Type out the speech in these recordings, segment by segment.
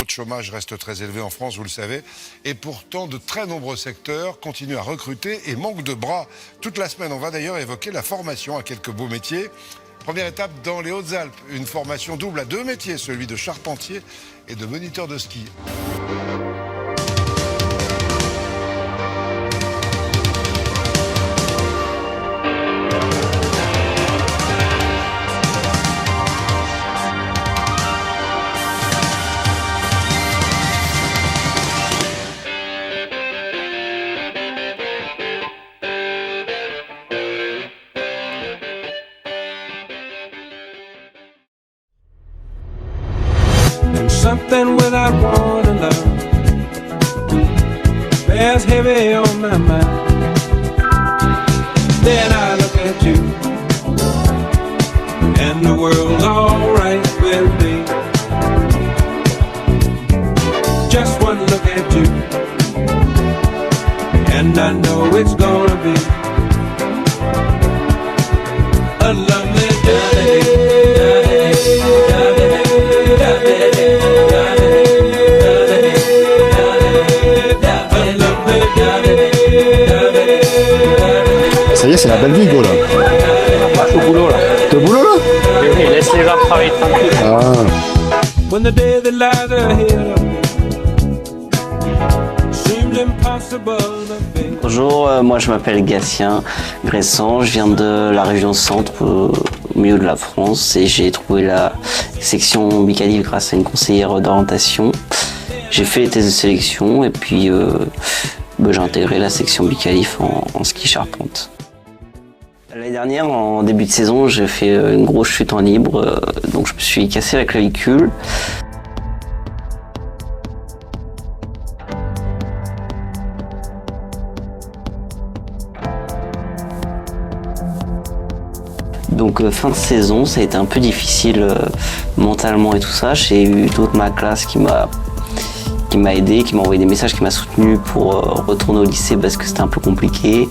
taux de chômage reste très élevé en France, vous le savez. Et pourtant, de très nombreux secteurs continuent à recruter et manquent de bras. Toute la semaine, on va d'ailleurs évoquer la formation à quelques beaux métiers. Première étape dans les Hautes-Alpes, une formation double à 2 métiers, celui de charpentier et de moniteur de ski. Something without water, love bears heavy on my mind. Then I look at you, and the world's alright with me. Just one look at you, and I know it's gonna be a lovely day. Ça y est, c'est la belle vie, go, là. Je suis au boulot, là. T'es au boulot, là? Et laisse les gens travailler tranquille. Ah. When the day that lies ahead of me seems impossible to face. Bonjour, moi je m'appelle Gatien Gressan, je viens de la région centre, au milieu de la France, et j'ai trouvé la section Bicalif grâce à une conseillère d'orientation. J'ai fait les tests de sélection et puis j'ai intégré la section Bicalif en ski charpente. L'année dernière, en début de saison, j'ai fait une grosse chute en libre, donc je me suis cassé la clavicule. Donc fin de saison, ça a été un peu difficile mentalement et tout ça. J'ai eu toute ma classe qui m'a aidé, qui m'a envoyé des messages, qui m'a soutenu pour retourner au lycée parce que c'était un peu compliqué.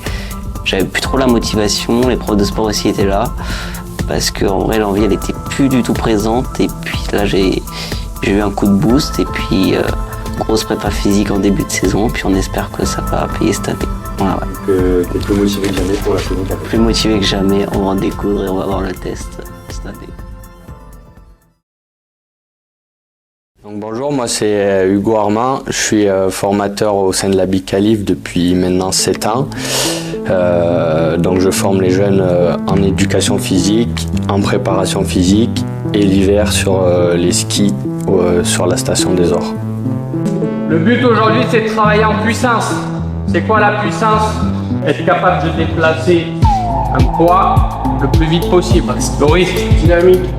J'avais plus trop la motivation, les profs de sport aussi étaient là parce qu'en vrai l'envie elle était plus du tout présente, et puis là j'ai eu un coup de boost, et puis grosse prépa physique en début de saison, puis on espère que ça va payer cette année. Voilà, ouais. T'es plus motivé que jamais pour la saison qui arrive. Plus motivé que jamais, on va en découdre et on va voir le test cette année. Donc bonjour, moi c'est Hugo Armand, je suis formateur au sein de la Bicalif depuis maintenant 7 ans. Donc je forme les jeunes en éducation physique, en préparation physique, et l'hiver sur les skis sur la station des Ors. Le but aujourd'hui, c'est de travailler en puissance. C'est quoi la puissance? Être capable de déplacer un poids le plus vite possible. Loris, dynamique.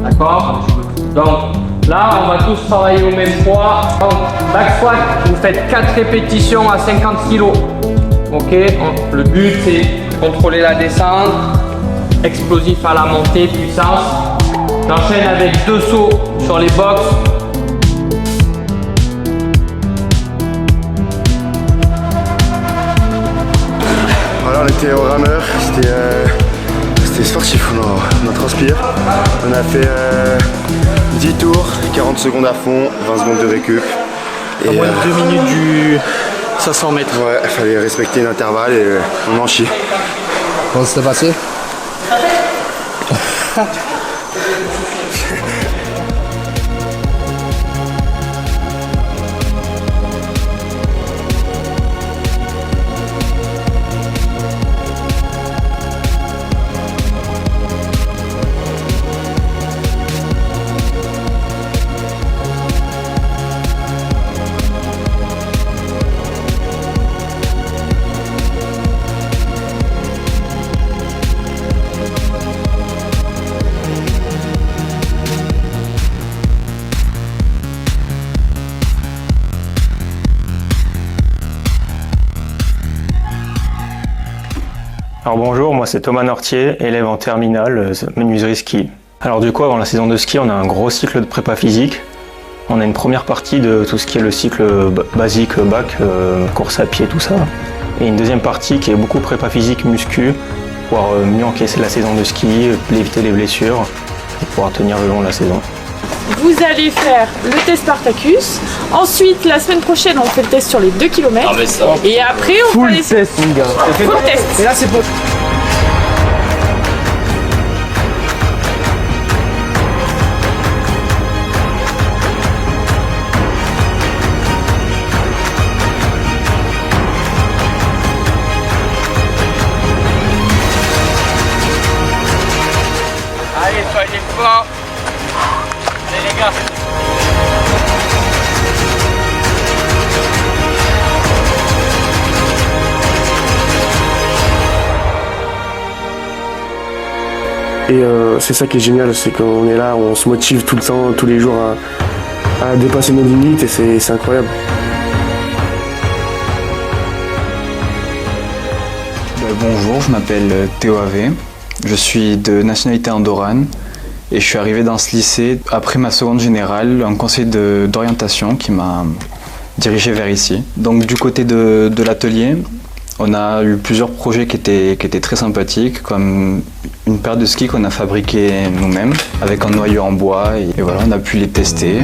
D'accord? Donc là, on va tous travailler au même poids. Donc, back squat, vous faites 4 répétitions à 50 kg. Ok? Le but, c'est de contrôler la descente. Explosif à la montée, puissance. J'enchaîne avec 2 sauts sur les box. Voilà, on était au rameur, c'était sportif, on a transpiré. On a fait 10 tours, 40 secondes à fond, 20 secondes de récup. À moins de 2 minutes du 500 mètres. Ouais, il fallait respecter l'intervalle et on en chie. Comment ça s'est passé? Alors bonjour, moi c'est Thomas Nortier, élève en terminale, menuiserie ski. Alors du coup, avant la saison de ski, on a un gros cycle de prépa physique. On a une première partie de tout ce qui est le cycle basique, bac, course à pied, tout ça. Et une deuxième partie qui est beaucoup prépa physique, muscu, pour pouvoir mieux encaisser la saison de ski, éviter les blessures, et pouvoir tenir le long de la saison. vous allez faire le test Spartacus. Ensuite, la semaine prochaine, on fait le test sur les 2 km. Et après, on Full va les... test, mon gars. Full test. Et là, c'est pas... Allez, soyez forts. Allez, les gars. Et c'est ça qui est génial, c'est qu'on est là, on se motive tout le temps, tous les jours à dépasser nos limites et c'est incroyable. Bonjour, je m'appelle Théo Ave, je suis de nationalité andorrane et je suis arrivé dans ce lycée après ma seconde générale, un conseil d'orientation qui m'a dirigé vers ici. Donc du côté de l'atelier, on a eu plusieurs projets qui étaient très sympathiques, comme une paire de skis qu'on a fabriqué nous-mêmes avec un noyau en bois et voilà, on a pu les tester.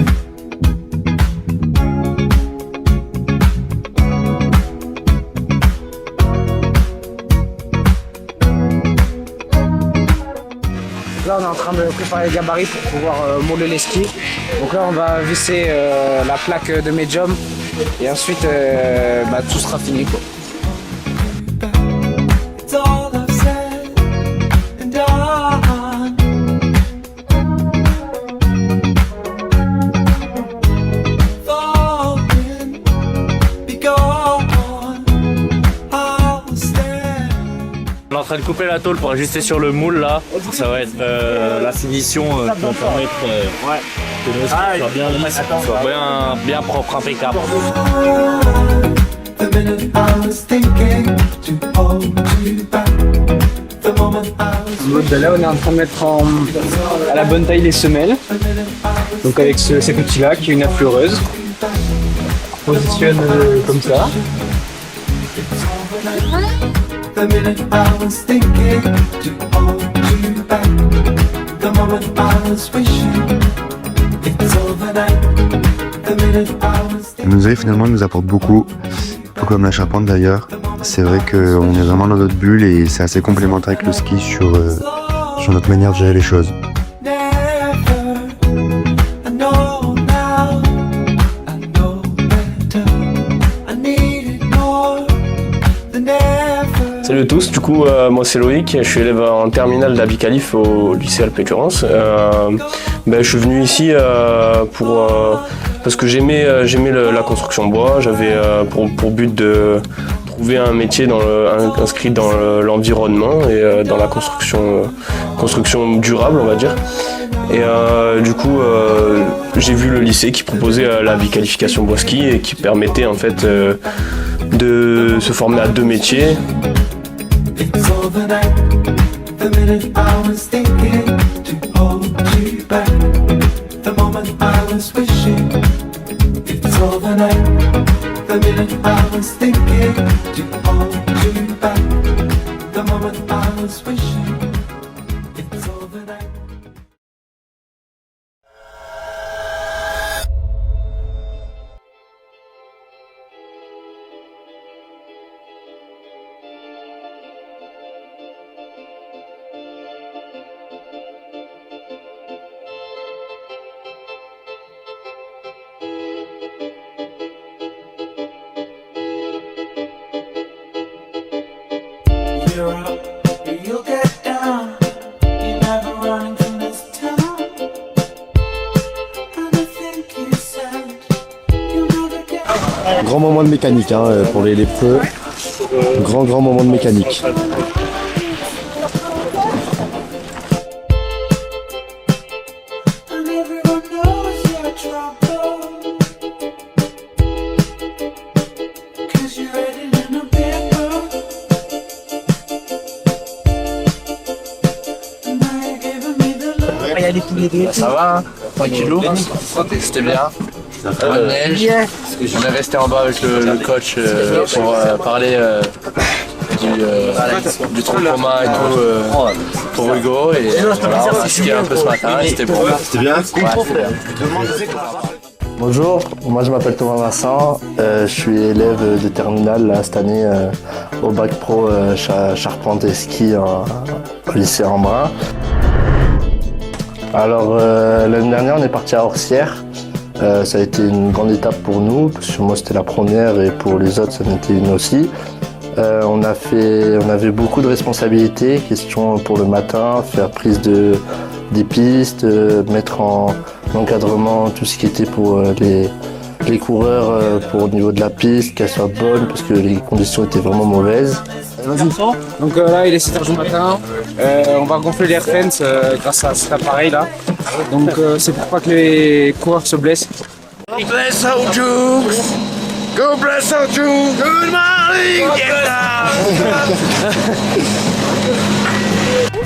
Là, on est en train de préparer les gabarits pour pouvoir modeler les skis. Donc là, on va visser la plaque de médium et ensuite tout sera fini, quoi. On est en train de couper la tôle pour ajuster sur le moule là. Ça va être la finition qui va permettre que le ski soit bien propre, impeccable. Là, on est en train de mettre à la bonne taille les semelles. Donc avec cet outil là qui est une affleureuse. On positionne comme ça. The minute I was thinking to hold you back. The moment I was wishing it's overnight. The minute I was thinking. Le musée finalement nous apporte beaucoup, tout comme la charpente d'ailleurs. C'est vrai qu'on est vraiment dans notre bulle et c'est assez complémentaire avec le ski sur notre manière de gérer les choses. Salut à tous, du coup moi c'est Loïc, je suis élève en terminale d'Abicalif au lycée Alpes Currence. Je suis venu ici parce que j'aimais la construction bois, j'avais pour but de trouver un métier inscrit dans l'environnement et dans la construction durable on va dire. Et du coup j'ai vu le lycée qui proposait la biqualification bois ski et qui permettait en fait de se former à 2 métiers. It's overnight. The minute I was thinking to hold you back. The moment I was wishing. It's overnight. The minute I was thinking to hold you back. The moment I was wishing. It's overnight. You're up, you'll get down. You're never running from this town. And I think you said you'll never get. Grand moment de mécanique pour les feux. Grand moment de mécanique. And everyone knows your trouble. 'Cause you read it in a paper. And now you're giving me the love. Ça va, hein, tranquillou. C'était bien. Bonne neige. On est resté en bas avec le coach pour parler du tronc commun et tout pour Hugo. Et voilà, on a skié un peu ce matin, c'était bon. C'était bien? Ouais, c'était bien. Bonjour, moi je m'appelle Thomas Vincent, je suis élève de terminale là, cette année au bac pro charpente et ski au lycée Embrun. Alors l'année dernière on est parti à Orsières, ça a été une grande étape pour nous, parce que moi c'était la première et pour les autres ça en était une aussi. On avait beaucoup de responsabilités, question pour le matin, faire prise des pistes, mettre en encadrement tout ce qui était pour les coureurs pour au niveau de la piste, qu'elle soit bonne parce que les conditions étaient vraiment mauvaises. Donc là il est 7h du matin, on va gonfler les fence grâce à cet appareil là. Donc c'est pour pas que les coureurs se blessent. Bless our Jukes! Go bless our Jukes! Good morning, get down!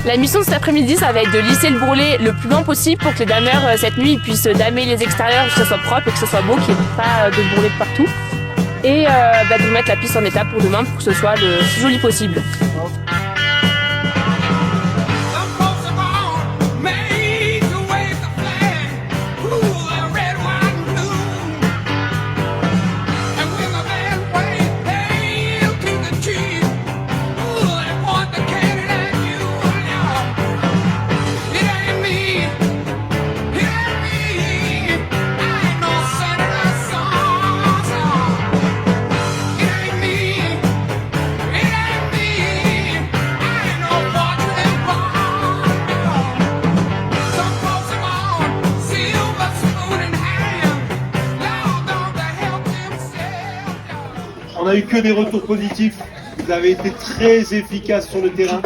La mission de cet après-midi, ça va être de lisser le bourrelet le plus loin possible pour que les dameurs, cette nuit, puissent damer les extérieurs, que ce soit propre et que ce soit beau, qu'il n'y ait pas de bourrelet de partout. Et de mettre la piste en état pour demain pour que ce soit le plus joli possible. On n'a eu que des retours positifs. Vous avez été très efficace sur le terrain.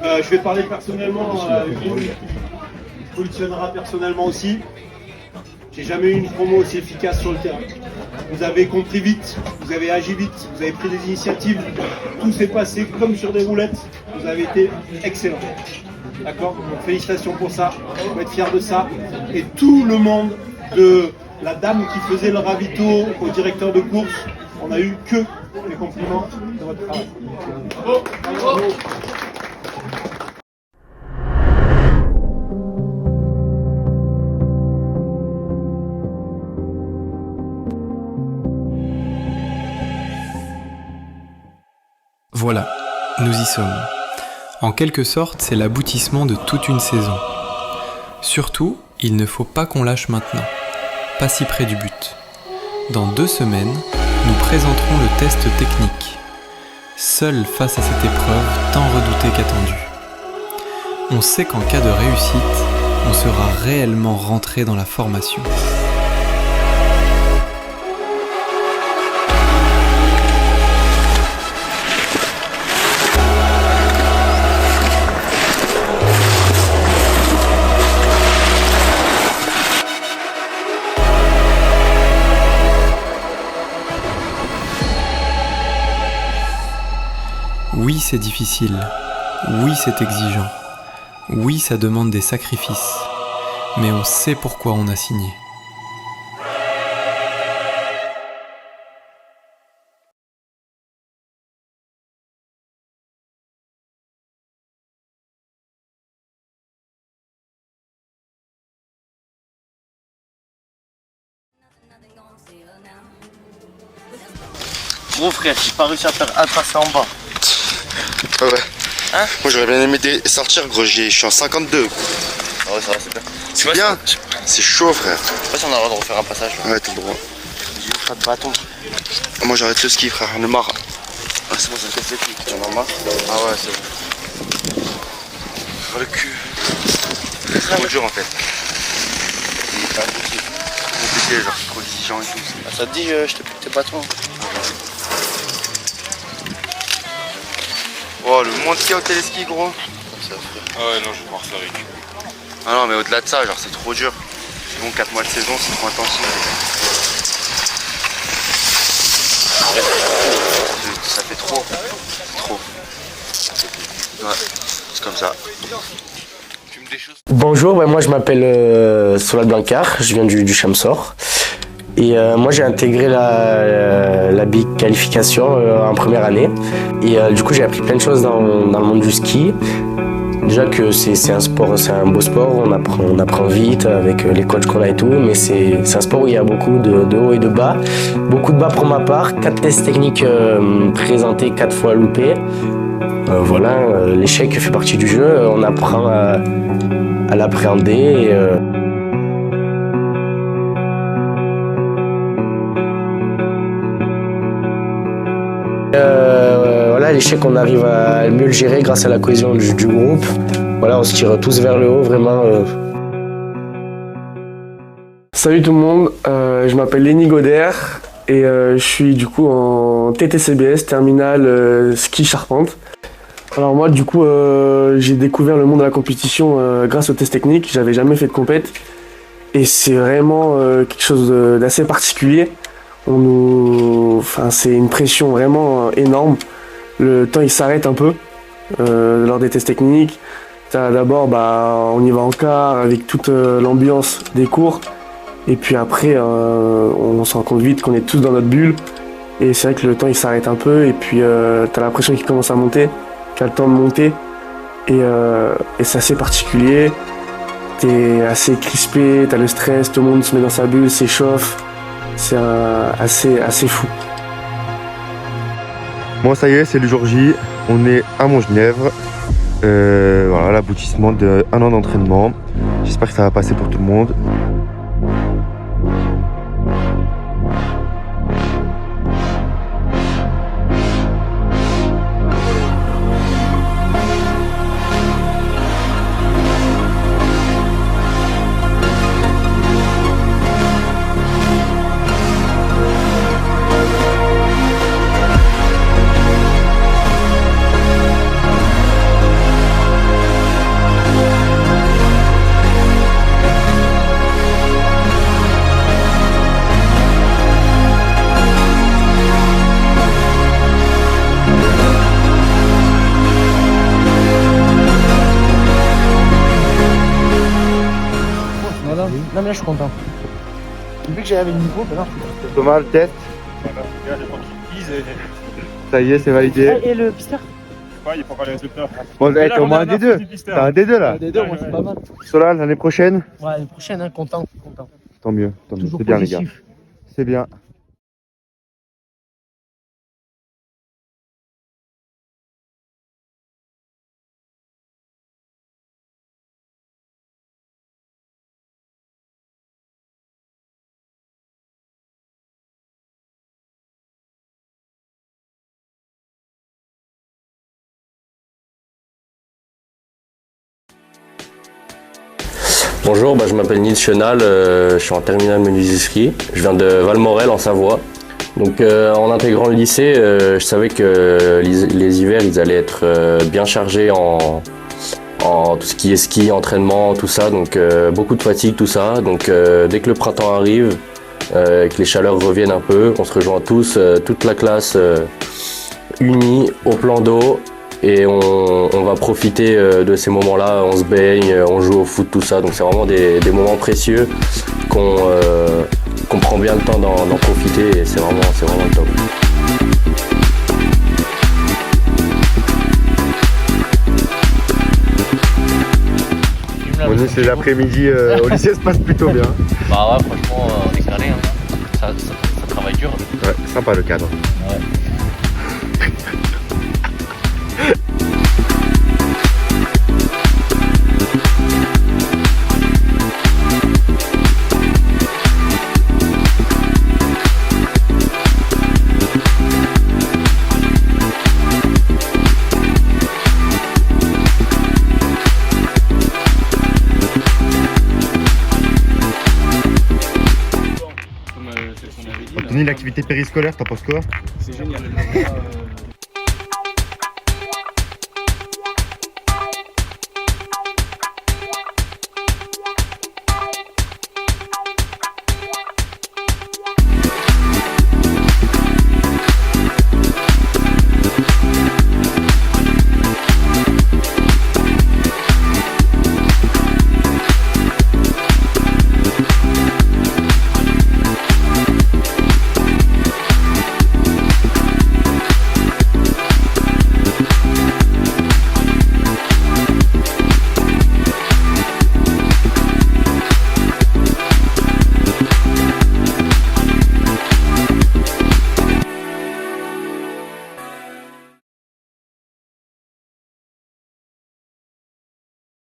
Je vais parler personnellement. Hugo positionnera personnellement aussi. J'ai jamais eu une promo aussi efficace sur le terrain. Vous avez compris vite, vous avez agi vite, vous avez pris des initiatives. Tout s'est passé comme sur des roulettes. Vous avez été excellent. D'accord? Donc félicitations pour ça. On va être fiers de ça. Et tout le monde, de la dame qui faisait le ravito au directeur de course, on a eu que les compliments de votre travail. Bravo. Bravo. Voilà, nous y sommes. En quelque sorte, c'est l'aboutissement de toute une saison. Surtout, il ne faut pas qu'on lâche maintenant, pas si près du but. Dans 2 semaines, nous présenterons le test technique. Seul face à cette épreuve tant redoutée qu'attendue. On sait qu'en cas de réussite, on sera réellement rentré dans la formation. Oui, c'est difficile. Oui, c'est exigeant. Oui, ça demande des sacrifices. Mais on sait pourquoi on a signé. Gros frère, j'ai pas réussi à faire un tracé en bas. Ah ouais. Hein? Moi j'aurais bien aimé sortir gros, je suis en 52. Ah ouais, ça va, c'est bien. C'est bien. C'est chaud frère. Je sais pas si on a le droit de refaire un passage là. Ouais, t'as le droit. J'ai pas de bâton. Moi j'arrête le ski frère, on est marre. Ah c'est bon, ça me casse les couilles. Tu en as marre? Ah ouais, c'est bon. Oh le cul. C'est trop dur en fait. C'est pas compliqué, genre c'est trop exigeant et tout. Ah, ça te dit, je te pique tes bâtons. Oh le monde qui est au téléski gros. Ah ouais non je vais pouvoir faire avec. Ah non mais au-delà de ça genre c'est trop dur. Bon 4 mois de saison c'est trop intensif. Ça fait trop. Trop. Ouais, c'est comme ça. Bonjour, moi je m'appelle Solal Blancard, je viens du Chamsor. Et moi j'ai intégré la BIC qualification en première année. Et du coup j'ai appris plein de choses dans le monde du ski. Déjà que c'est un sport, c'est un beau sport, on apprend vite avec les coachs qu'on a et tout, mais c'est un sport où il y a beaucoup de hauts et de bas. Beaucoup de bas pour ma part, 4 tests techniques présentés, 4 fois loupés. Voilà, l'échec fait partie du jeu, on apprend à l'appréhender. Voilà, l'échec, on arrive à mieux le gérer grâce à la cohésion du groupe. Voilà, on se tire tous vers le haut, vraiment. Salut tout le monde, je m'appelle Lenny Godert et je suis du coup en TTCBS, terminale ski charpente. Alors moi du coup j'ai découvert le monde de la compétition grâce aux tests techniques, j'avais jamais fait de compète et c'est vraiment quelque chose d'assez particulier. C'est une pression vraiment énorme. Le temps il s'arrête un peu lors des tests techniques. D'abord on y va en quart avec toute l'ambiance des cours et puis après on se rend compte vite qu'on est tous dans notre bulle et c'est vrai que le temps il s'arrête un peu et puis t'as la pression qui commence à monter, t'as le temps de monter et c'est assez particulier. T'es assez crispé, t'as le stress, tout le monde se met dans sa bulle, s'échauffe. C'est assez fou. Bon, ça y est, c'est le jour J. On est à Montgenèvre. Voilà, l'aboutissement d'1 an d'entraînement. J'espère que ça va passer pour tout le monde. Non mais là je suis content. Vu que j'avais le niveau, maintenant je suis content. Thomas, le test. Ça y est, c'est validé. Et le pisteur? Ouais, il faut pas les résultats. Bon, t'es au moins un des deux. T'as un des deux là. Un des deux, moi c'est pas mal. Solal, l'année prochaine? Ouais, l'année prochaine, hein, content. Tant mieux, Toujours c'est bien les gars. positif. C'est bien. Bonjour, je m'appelle Nils Chenal, je suis en terminale menuiserie. Je viens de Valmorel en Savoie. Donc en intégrant le lycée, je savais que les hivers ils allaient être bien chargés en tout ce qui est ski, entraînement, tout ça. Donc beaucoup de fatigue, tout ça. Donc dès que le printemps arrive, que les chaleurs reviennent un peu, on se rejoint tous, toute la classe unie au plan d'eau. Et on va profiter de ces moments-là, on se baigne, on joue au foot, tout ça. Donc c'est vraiment des moments précieux qu'on prend bien le temps d'en profiter et c'est vraiment le top. Bon, c'est l'après-midi au lycée, ça se passe plutôt bien. Bah ouais, franchement, on est carré. Hein. Ça travaille dur. Ouais, sympa le cadre. Ouais. Tony, l'activité périscolaire, t'en penses quoi? C'est génial.